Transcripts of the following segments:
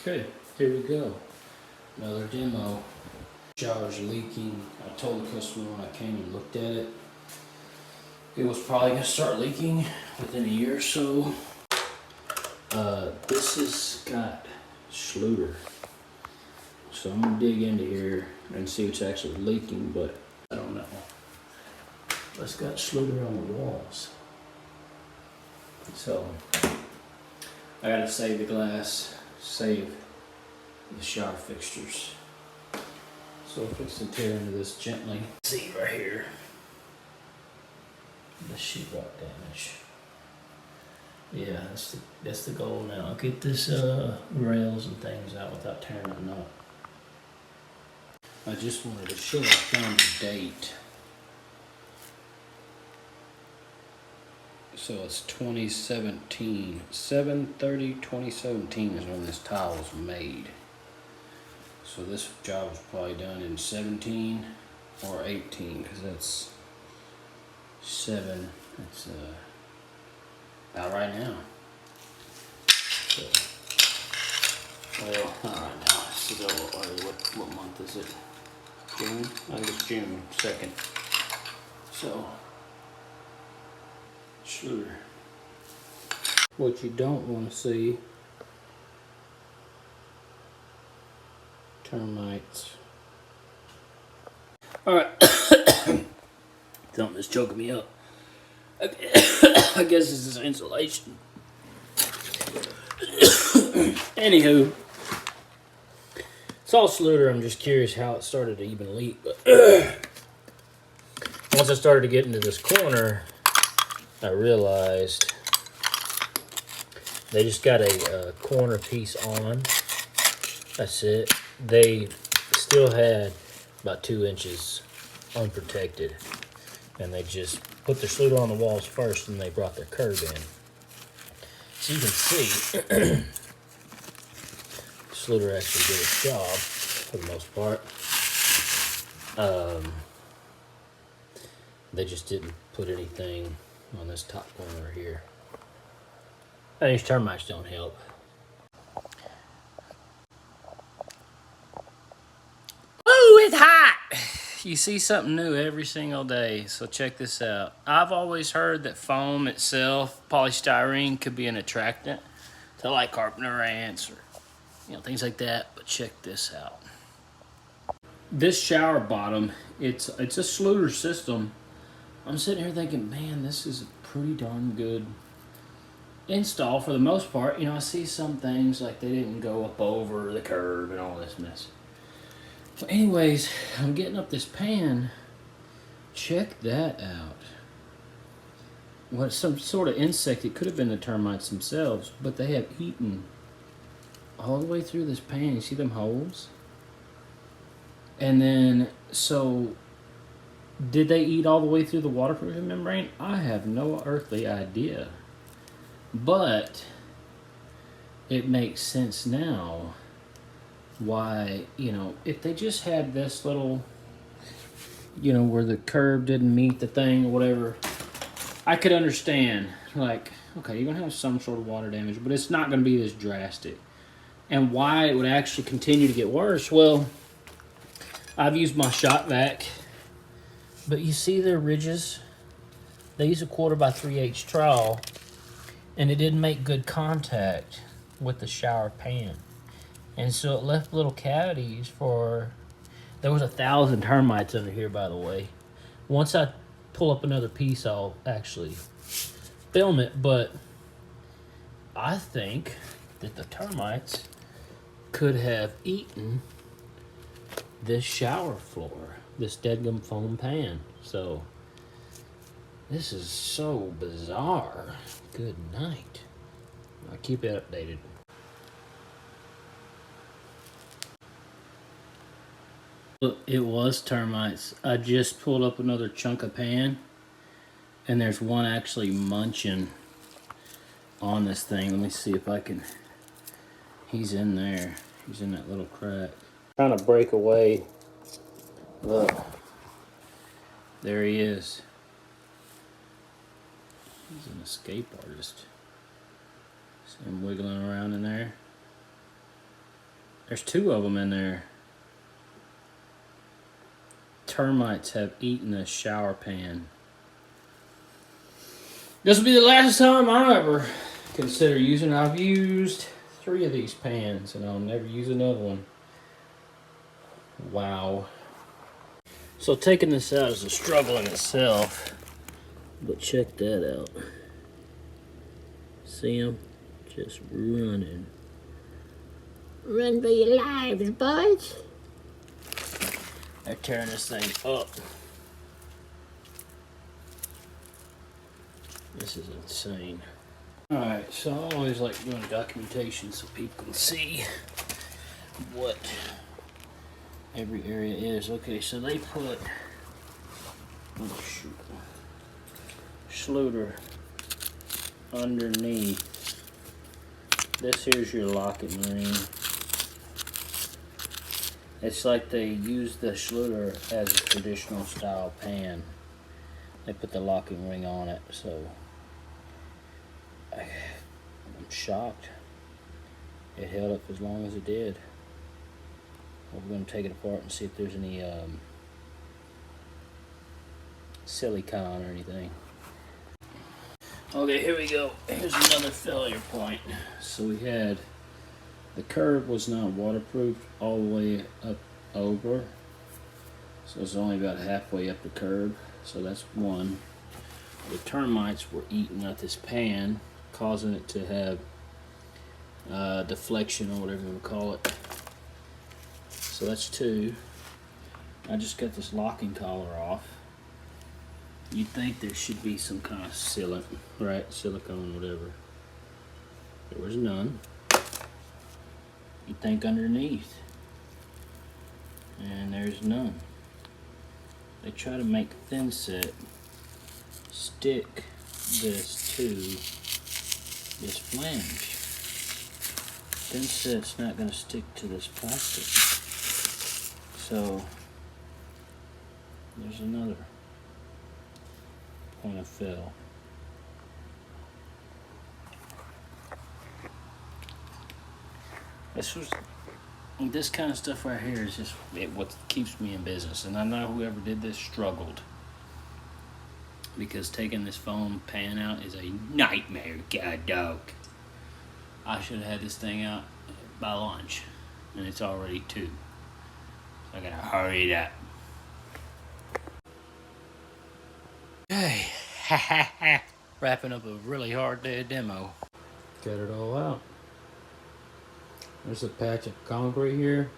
Okay, here we go. Another demo. Shower's leaking. I told the customer when I came and looked at it, it was probably gonna start leaking within a year or so. This has got Schluter. So I'm gonna dig into here and see what's actually leaking, but I don't know. But it's got Schluter on the walls. So I gotta save the glass, save the shower fixtures. So if it's to tear into this gently, see right here, the sheetrock damage. Yeah, that's the goal now. Get this rails and things out without tearing a knot. I just wanted to show I found the date. So it's 2017. 7/30/2017 is when this tile was made. So this job was probably done in 17 or 18 because that's 7. It's about right now. So, well, not right now. This is what month is it? June? I think it's June 2nd. So, sure. What you don't want to see, termites. Alright. Something is choking me up. I guess this is insulation. Anywho, it's all Schluter. I'm just curious how it started to even leak. But once I started to get into this corner, I realized they just got a corner piece on. That's it. They still had about 2 inches unprotected, and they just put their Schluter on the walls first, and they brought their curb in. So you can see, Schluter actually did its job for the most part. They just didn't put anything on this top corner here. And these termites don't help. Ooh, it's hot! You see something new every single day, so check this out. I've always heard that foam itself, polystyrene, could be an attractant to like carpenter ants or things like that, but check this out. This shower bottom, it's a Schluter system. I'm sitting here thinking, man, this is a pretty darn good install for the most part. I see some things like they didn't go up over the curb and all this mess. But anyways, I'm getting up this pan. Check that out. What, some sort of insect. It could have been the termites themselves, but they have eaten all the way through this pan. You see them holes? And then, so did they eat all the way through the waterproofing membrane? I have no earthly idea. But it makes sense now why, if they just had this little, where the curb didn't meet the thing or whatever, I could understand, like, okay, you're going to have some sort of water damage, but it's not going to be this drastic. And why it would actually continue to get worse, well, I've used my shot vac, but you see their ridges? They use a 1/4 by 3/8 trowel, and it didn't make good contact with the shower pan. And so it left little cavities for, there was 1,000 termites under here, by the way. Once I pull up another piece, I'll actually film it, but I think that the termites could have eaten this shower floor, this deadgum foam pan. So this is so bizarre. Good night. I'll keep it updated. Look, it was termites. I just pulled up another chunk of pan, and there's one actually munching on this thing. Let me see if I can. He's in there. He's in that little crack. Trying to break away. Look. There he is. He's an escape artist. See him wiggling around in there. There's 2 of them in there. Termites have eaten a shower pan. This will be the last time I ever consider using. I've used 3 of these pans and I'll never use another one. Wow. So taking this out is a struggle in itself. But check that out. See them? Just running. Run for your lives, boys. They're tearing this thing up. This is insane. Alright, so I always like doing documentation so people can see what every area is. Okay, so they put, oh shoot, Schluter underneath. This here's your locking ring. It's like they use the Schluter as a traditional style pan. They put the locking ring on it, so I'm shocked it held up as long as it did. Well, we're going to take it apart and see if there's any silicone or anything. Okay, here we go. Here's another failure point. So we had the curb was not waterproof all the way up over, so it's only about halfway up the curb. So that's one. The termites were eating at this pan, causing it to have deflection or whatever you would call it. So that's 2. I just got this locking collar off. You'd think there should be some kind of sealant, right? Silicone, whatever. There was none. You'd think underneath. And there's none. They try to make thin set stick this to this flange. Thin set's not going to stick to this plastic. So there's another point of fail. This kind of stuff right here is just what keeps me in business, and I know whoever did this struggled, because taking this foam pan out is a nightmare. God dog. I should have had this thing out by lunch, and it's already 2. So I gotta hurry it up. Hey, wrapping up a really hard day of demo. Got it all out. There's a patch of concrete here,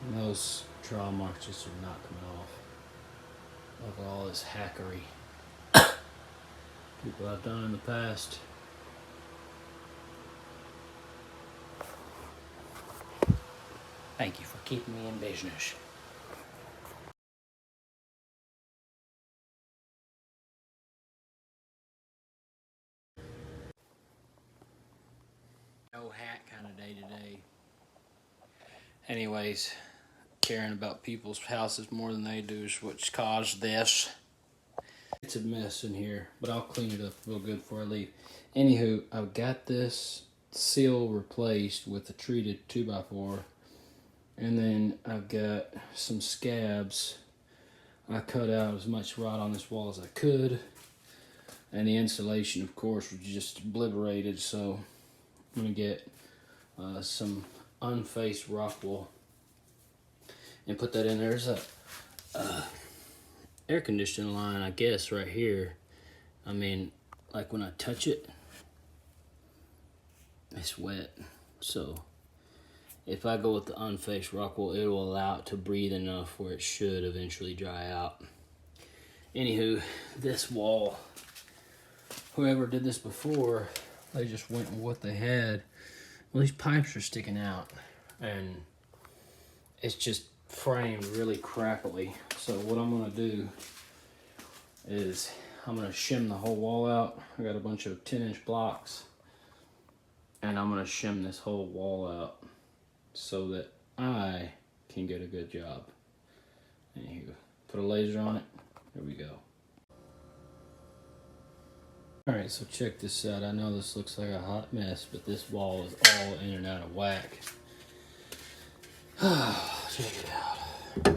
and those trowel marks just are not coming off. Look at all this hackery people have done in the past. Thank you for keeping me in business. No hat kind of day today. Anyways, caring about people's houses more than they do is what's caused this. It's a mess in here, but I'll clean it up real good before I leave. Anywho, I've got this seal replaced with a treated 2x4, and then I've got some scabs. I cut out as much rod on this wall as I could, and the insulation, of course, was just obliterated, so I'm going to get some unfaced rock wool and put that in there. There's a air conditioning line, I guess, right here. I mean, like when I touch it, it's wet. So if I go with the unfaced rock wool, it will allow it to breathe enough where it should eventually dry out. Anywho, this wall, whoever did this before, they just went with what they had. Well, these pipes are sticking out, and it's just framed really crappily. So what I'm gonna do is I'm gonna shim the whole wall out. I got a bunch of 10-inch blocks, and I'm gonna shim this whole wall out so that I can get a good job. Anywho, put a laser on it. There we go. Alright, so check this out. I know this looks like a hot mess, but this wall is all in and out of whack. Check it out.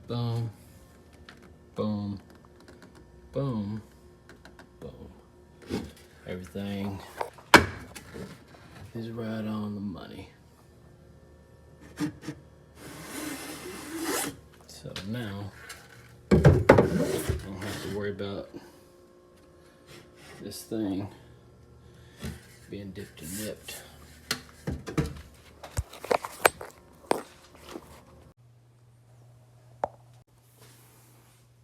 Boom, boom, boom, boom. Everything is right on the money. So now I don't have to worry about this thing being dipped and nipped.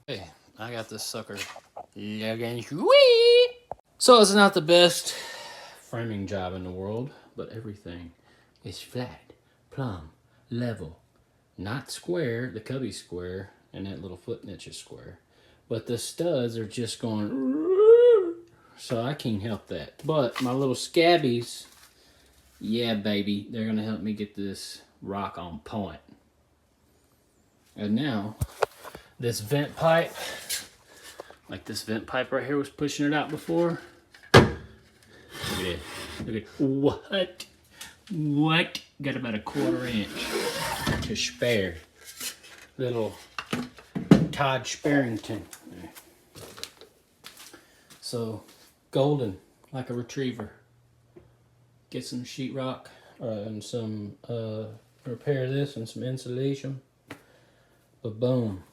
Hey, I got this sucker looking sweet. So it's not the best framing job in the world, but everything is flat, plumb, level, not square. The cubby's square and that little foot niche is square, but the studs are just going, so I can't help that. But my little scabbies, yeah baby, they're gonna help me get this rock on point. And now this vent pipe, like this vent pipe right here was pushing it out before. Look at it. Look at what? Got about a 1/4 inch to spare. Little Todd Sparrington. So golden, like a retriever. Get some sheetrock and some repair this and some insulation. But boom.